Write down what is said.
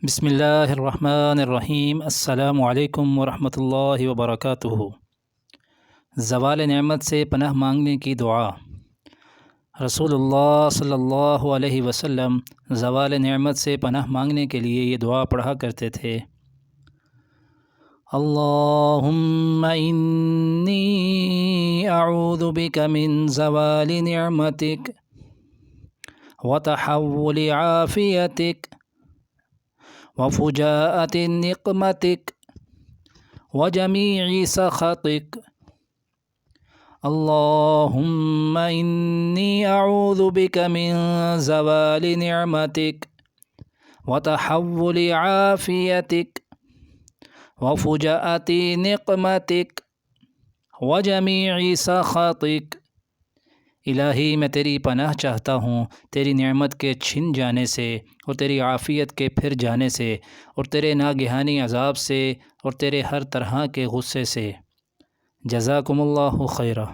بسم اللہ الرحمن الرحیم۔ السلام علیکم ورحمۃ اللہ وبرکاتہ۔ زوال نعمت سے پناہ مانگنے کی دعا۔ رسول اللہ صلی اللہ علیہ وسلم زوال نعمت سے پناہ مانگنے کے لیے یہ دعا پڑھا کرتے تھے۔ اللہم انی اعوذ بک من زوال نعمتک وتحول عافیتک وفجاءت نقمتک وجمیع سخطک۔ اللہم انی اعوذ بک من زوال نعمتک وتحول عافیتک وفجاءت نقمتک وجمیع سخطک۔ الہی میں تیری پناہ چاہتا ہوں تیری نعمت کے چھن جانے سے اور تیری عافیت کے پھر جانے سے اور تیرے ناگہانی عذاب سے اور تیرے ہر طرح کے غصے سے۔ جزاکم اللہ خیرہ۔